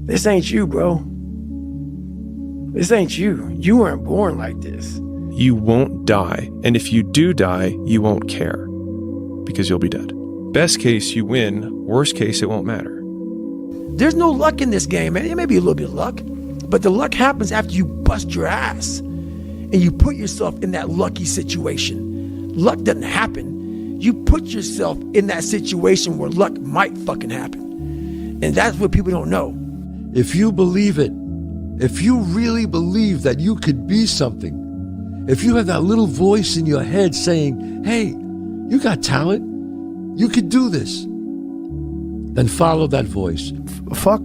This ain't you, bro. This ain't you. You weren't born like this. You won't die, and if you do die, you won't care, because you'll be dead. Best case, you win. Worst case, it won't matter. There's no luck in this game, man. It may be a little bit of luck, but the luck happens after you bust your ass and you put yourself in that lucky situation. Luck doesn't happen. You put yourself in that situation where luck might fucking happen. And that's what people don't know. If you believe it, if you really believe that you could be something, if you have that little voice in your head saying, hey, you got talent, you could do this, then follow that voice. Fuck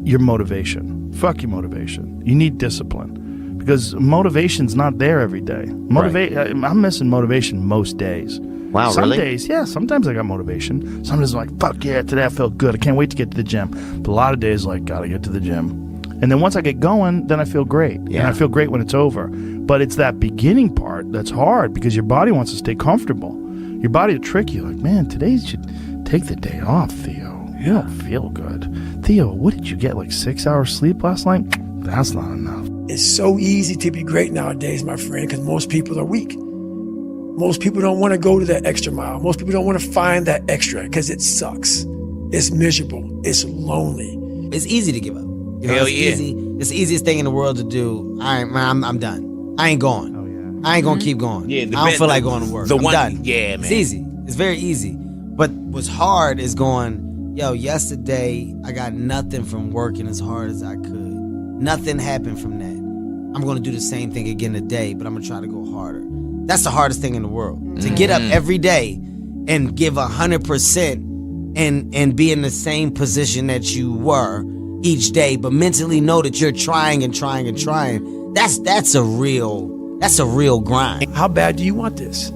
your motivation. Fuck your motivation. You need discipline, because motivation's not there every day. I'm missing motivation most days. Wow, Some really? days, yeah, sometimes I got motivation. Sometimes I'm like, fuck yeah, today I felt good. I can't wait to get to the gym. But a lot of days, like, gotta get to the gym. And then once I get going, then I feel great. Yeah. And I feel great when it's over. But it's that beginning part that's hard, because your body wants to stay comfortable. Your body will trick you. Like, man, today you should take the day off, Theo. You don't feel good. Theo, what did you get, like 6 hours sleep last night? That's not enough. It's so easy to be great nowadays, my friend, because most people are weak. Most people don't want to go to that extra mile. Most people don't want to find that extra because it sucks. It's miserable. It's lonely. It's easy to give up. You know, Hell it's yeah. easy. It's the easiest thing in the world to do. I'm done. I ain't going. Oh, yeah. I ain't gonna keep going. Yeah, I don't feel like going to work. I'm done. Yeah, man. It's easy. It's very easy. But what's hard is going, yo, yesterday I got nothing from working as hard as I could. Nothing happened from that. I'm gonna do the same thing again today, but I'm gonna try to go harder. That's the hardest thing in the world. To get up every day and give 100% and be in the same position that you were each day, but mentally know that you're trying and trying and trying. That's a real grind. How bad do you want this?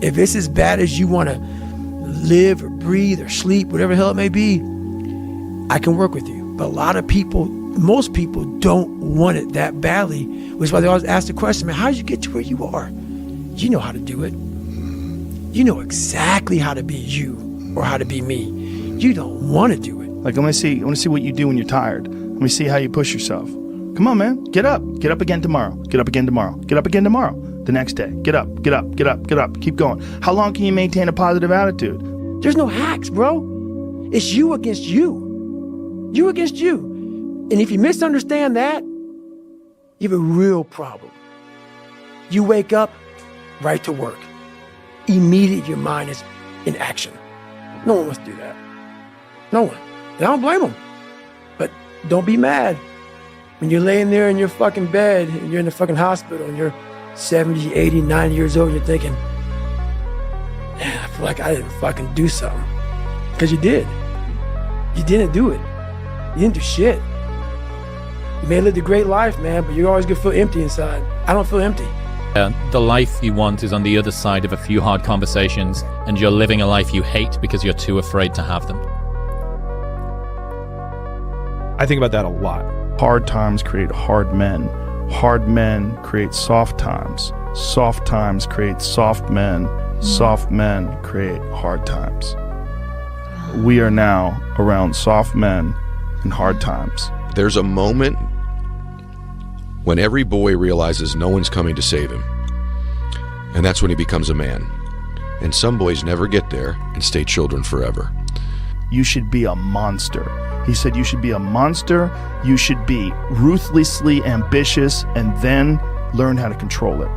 If it's as bad as you want to live or breathe or sleep, whatever the hell it may be, I can work with you. But a lot of people, most people don't want it that badly, which is why they always ask the question, man, how did you get to where you are? You know how to do it. You know exactly how to be you or how to be me. You don't want to do it. Like, I want to see what you do when you're tired. Let me see how you push yourself. Come on, man. Get up. Get up again tomorrow. Get up again tomorrow. Get up again tomorrow. The next day. Get up. Get up. Get up. Get up. Keep going. How long can you maintain a positive attitude? There's no hacks, bro. It's you against you. You against you. And if you misunderstand that, you have a real problem. You wake up, right to work. Immediately your mind is in action. No one wants to do that. No one. And I don't blame them. But don't be mad. When you're laying there in your fucking bed and you're in the fucking hospital and you're 70, 80, 90 years old and you're thinking, man, I feel like I didn't fucking do something. Because you did. You didn't do it. You didn't do shit. You may have lived a great life, man, but you're always gonna feel empty inside. I don't feel empty. The life you want is on the other side of a few hard conversations, and you're living a life you hate because you're too afraid to have them. I think about that a lot. Hard times create hard men. Hard men create soft times. Soft times create soft men. Soft men create hard times. We are now around soft men and hard times. There's a moment when every boy realizes no one's coming to save him. And that's when he becomes a man. And some boys never get there and stay children forever. You should be a monster. He said you should be a monster, you should be ruthlessly ambitious, and then learn how to control it.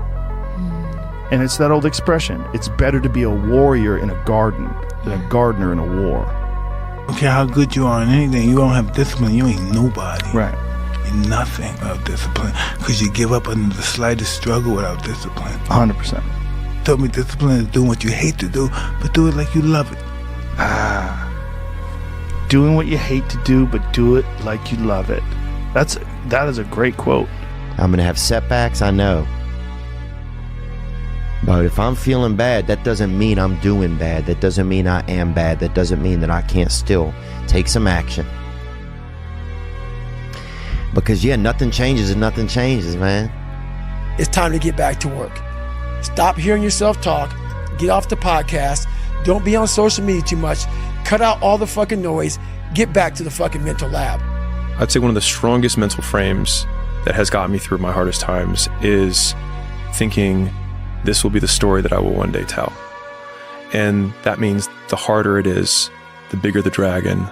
And it's that old expression, it's better to be a warrior in a garden than a gardener in a war. I don't care how good you are in anything, you don't have discipline, you ain't nobody. Right. You're nothing without discipline, because you give up under the slightest struggle without discipline. 100%. Told me discipline is doing what you hate to do, but do it like you love it. Doing what you hate to do, but do it like you love it. That is a great quote. I'm going to have setbacks, I know. But if I'm feeling bad, that doesn't mean I'm doing bad. That doesn't mean I am bad. That doesn't mean that I can't still take some action. Because, yeah, nothing changes and nothing changes, man. It's time to get back to work. Stop hearing yourself talk. Get off the podcast. Don't be on social media too much. Cut out all the fucking noise. Get back to the fucking mental lab. I'd say one of the strongest mental frames that has gotten me through my hardest times is thinking this will be the story that I will one day tell. And that means the harder it is, the bigger the dragon,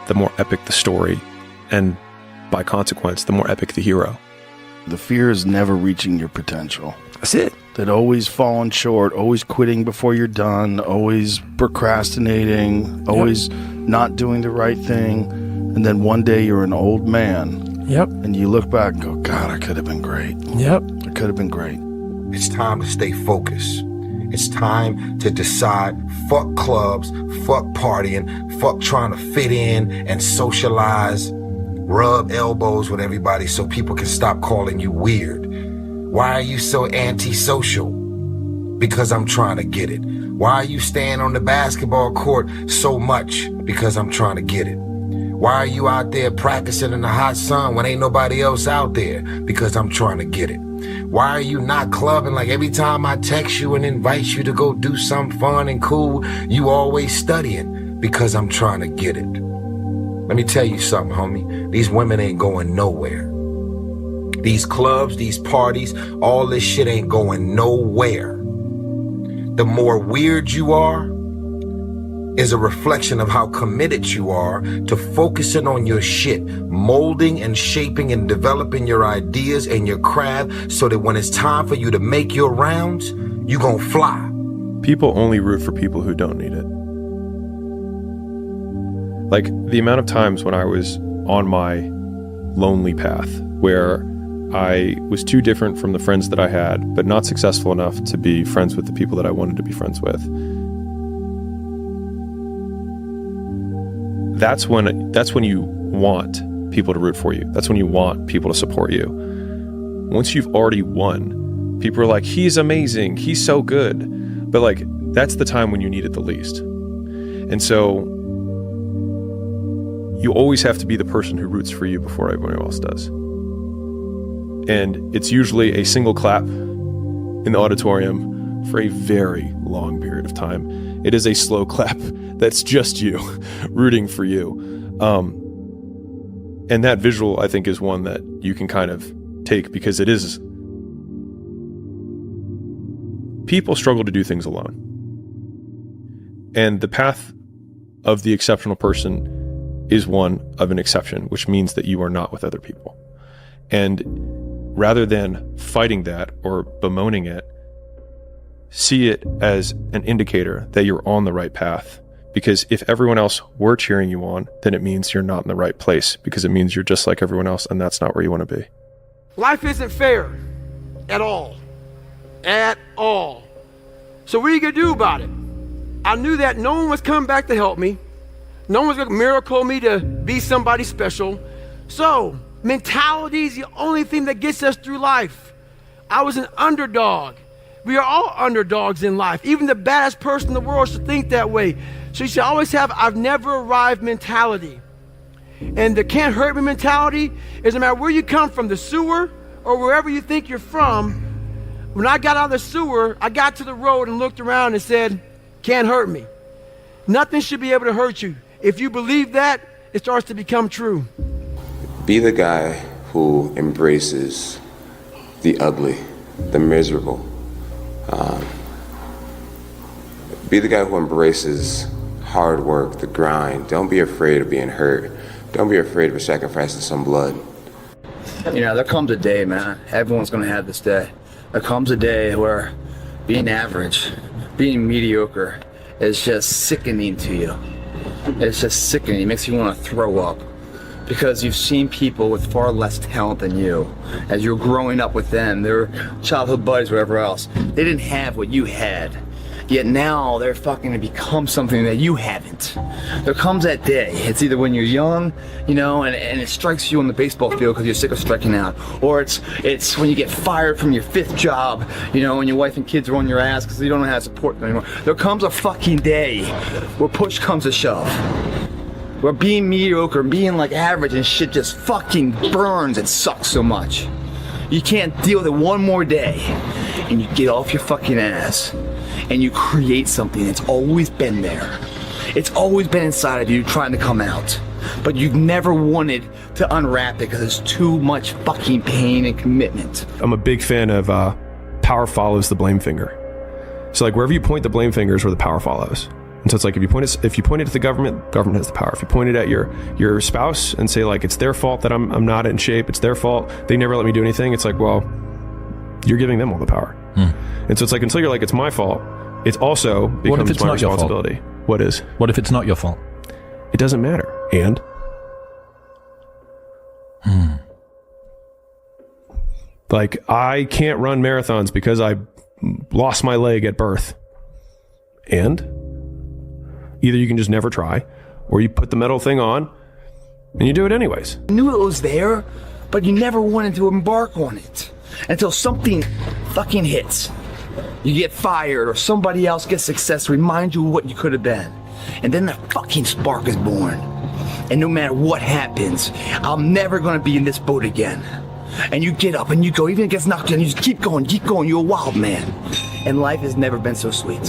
the more epic the story, and by consequence, the more epic the hero. The fear is never reaching your potential. That's it. That always falling short, always quitting before you're done, always procrastinating, always not doing the right thing. And then one day you're an old man. Yep. And you look back and go, God, I could have been great. Yep. I could have been great. It's time to stay focused. It's time to decide, fuck clubs, fuck partying, fuck trying to fit in and socialize, rub elbows with everybody so people can stop calling you weird. Why are you so antisocial? Because I'm trying to get it. Why are you staying on the basketball court so much? Because I'm trying to get it. Why are you out there practicing in the hot sun when ain't nobody else out there? Because I'm trying to get it. Why are you not clubbing? Like every time I text you and invite you to go do something fun and cool, you always studying. Because I'm trying to get it. Let me tell you something, homie. These women ain't going nowhere. These clubs, these parties, all this shit ain't going nowhere. The more weird you are is a reflection of how committed you are to focusing on your shit, molding and shaping and developing your ideas and your craft so that when it's time for you to make your rounds, you gonna fly. People only root for people who don't need it. Like the amount of times when I was on my lonely path where I was too different from the friends that I had, but not successful enough to be friends with the people that I wanted to be friends with. That's when you want people to root for you. That's when you want people to support you. Once you've already won, people are like, he's amazing, he's so good. But like, that's the time when you need it the least. And so you always have to be the person who roots for you before everyone else does. And it's usually a single clap in the auditorium for a very long period of time. It is a slow clap that's just you rooting for you. And that visual, I think, is one that you can kind of take because it is... People struggle to do things alone. And the path of the exceptional person is one of an exception, which means that you are not with other people. And rather than fighting that or bemoaning it, see it as an indicator that you're on the right path. Because if everyone else were cheering you on, then it means you're not in the right place, because it means you're just like everyone else, and that's not where you want to be. Life isn't fair at all. At all. So what are you going to do about it? I knew that no one was coming back to help me. No one was going to miracle me to be somebody special. So mentality is the only thing that gets us through life. I was an underdog. We are all underdogs in life. Even the baddest person in the world should think that way. So you should always have I've never arrived mentality. And the can't hurt me mentality is no matter where you come from, the sewer or wherever you think you're from. When I got out of the sewer, I got to the road and looked around and said, can't hurt me. Nothing should be able to hurt you. If you believe that, it starts to become true. Be the guy who embraces the ugly, the miserable. Be the guy who embraces hard work, the grind. Don't be afraid of being hurt. Don't be afraid of sacrificing some blood. You know, there comes a day, man. Everyone's gonna have this day. There comes a day where being average, being mediocre is just sickening to you. It's just sickening. It makes you want to throw up. Because you've seen people with far less talent than you. As you're growing up with them, their childhood buddies, whatever else, they didn't have what you had. Yet now they're fucking to become something that you haven't. There comes that day. It's either when you're young, you know, and it strikes you on the baseball field because you're sick of striking out. Or it's when you get fired from your 5th job, you know, and your wife and kids are on your ass because you don't know how to support them anymore. There comes a fucking day where push comes to shove. Where being mediocre, being like average and shit just fucking burns and sucks so much. You can't deal with it one more day. And you get off your fucking ass. And you create something that's always been there. It's always been inside of you trying to come out. but you've never wanted to unwrap it because it's too much fucking pain and commitment. I'm a big fan of power follows the blame finger. So like wherever you point the blame finger is where the power follows. And so it's like if you point it at the government has the power. If you point it at your spouse and say like it's their fault that I'm not in shape, it's their fault, they never let me do anything, it's like, well, you're giving them all the power. And so it's like until you're like it's my fault, it's also becomes my responsibility. What is? What if it's not your fault? It doesn't matter. And like I can't run marathons because I lost my leg at birth. And either you can just never try, or you put the metal thing on and you do it anyways. You knew it was there, but you never wanted to embark on it until something fucking hits. You get fired or somebody else gets success, remind you of what you could have been. And then the fucking spark is born. And no matter what happens, I'm never gonna be in this boat again. And you get up and you go, even if it gets knocked down, you just keep going, you're a wild man. And life has never been so sweet.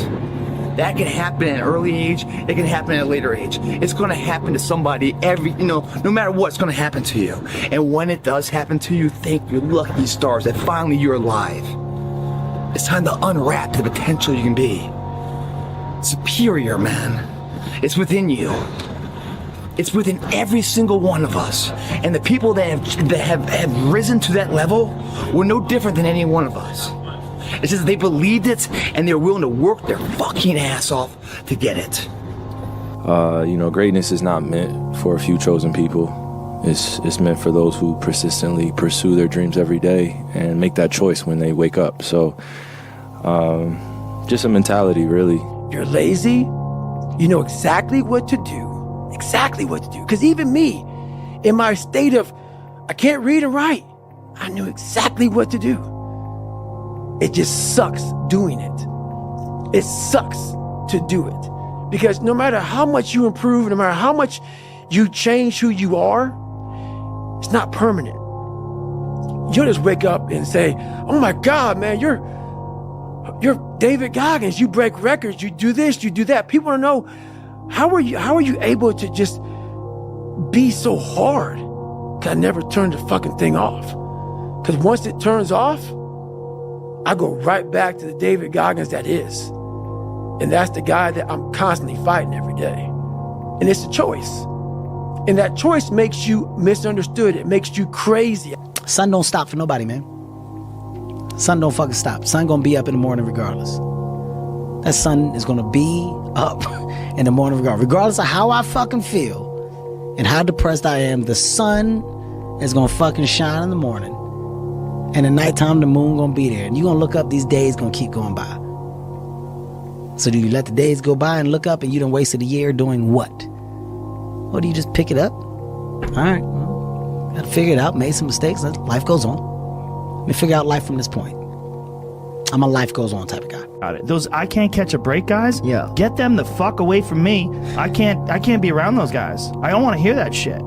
That can happen at an early age, it can happen at a later age. It's gonna happen to somebody no matter what, it's gonna happen to you. And when it does happen to you, thank your lucky stars that finally you're alive. It's time to unwrap the potential you can be. Superior, man. It's within you. It's within every single one of us. And the people that have risen to that level were no different than any one of us. It's just that they believed it and they were willing to work their fucking ass off to get it. Greatness is not meant for a few chosen people. It's meant for those who persistently pursue their dreams every day and make that choice when they wake up. So, just a mentality, really. You're lazy, you know exactly what to do. Exactly what to do. Because even me, in my state of, I can't read and write, I knew exactly what to do. It just sucks doing it. It sucks to do it. Because no matter how much you improve, no matter how much you change who you are, it's not permanent. You'll just wake up and say, oh my God, man, you're David Goggins. You break records, you do this, you do that. People want to know, how are you able to just be so hard? 'Cause I never turned the fucking thing off. Because once it turns off, I go right back to the David Goggins that is. And that's the guy that I'm constantly fighting every day. And it's a choice. And that choice makes you misunderstood. It makes you crazy. Sun don't stop for nobody, man. Sun don't fucking stop. Sun gonna be up in the morning regardless. That sun is gonna be up in the morning regardless of how I fucking feel and how depressed I am. The sun is gonna fucking shine in the morning. And at nighttime, the moon gonna be there. And you gonna look up, these days gonna keep going by. So do you let the days go by and look up and you done wasted a year doing what? Or do you just pick it up? All right, well, gotta figure it out, made some mistakes, life goes on. Let me figure out life from this point. I'm a life goes on type of guy. Got it. Those I can't catch a break guys, yeah, get them the fuck away from me. I can't be around those guys. I don't want to hear that shit.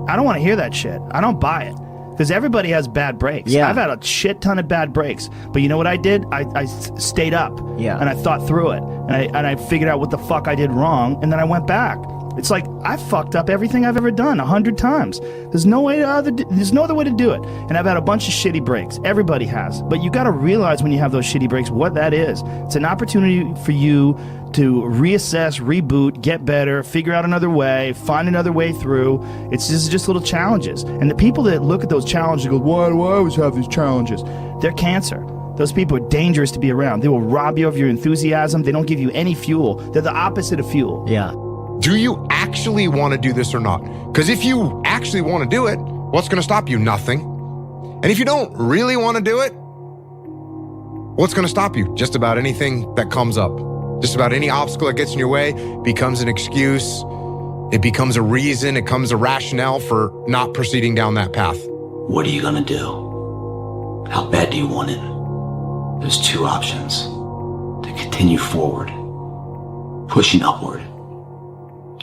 I don't want to hear that shit. I don't buy it. Because everybody has bad breaks. Yeah. I've had a shit ton of bad breaks. But you know what I did? I stayed up. Yeah. And I thought through it. And I figured out what the fuck I did wrong. And then I went back. It's like, I fucked up everything I've ever done 100 times. There's no other way to do it. And I've had a bunch of shitty breaks. Everybody has. But you got to realize when you have those shitty breaks what that is. It's an opportunity for you to reassess, reboot, get better, figure out another way, find another way through. It's just little challenges. And the people that look at those challenges and go, why do I always have these challenges? They're cancer. Those people are dangerous to be around. They will rob you of your enthusiasm. They don't give you any fuel. They're the opposite of fuel. Yeah. Do you actually want to do this or not? Because if you actually want to do it, what's going to stop you? Nothing. And if you don't really want to do it, what's going to stop you? Just about anything that comes up. Just about any obstacle that gets in your way becomes an excuse. It becomes a reason. It becomes a rationale for not proceeding down that path. What are you going to do? How bad do you want it? There's two options. To continue forward, pushing upward.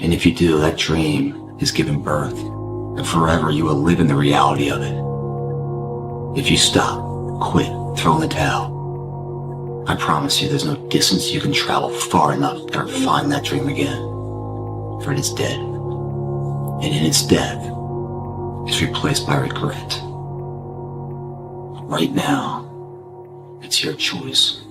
And if you do, that dream is given birth, and forever you will live in the reality of it. If you stop, quit, throw in the towel, I promise you there's no distance you can travel far enough to ever find that dream again, for it is dead. and in its death is replaced by regret. Right now, it's your choice.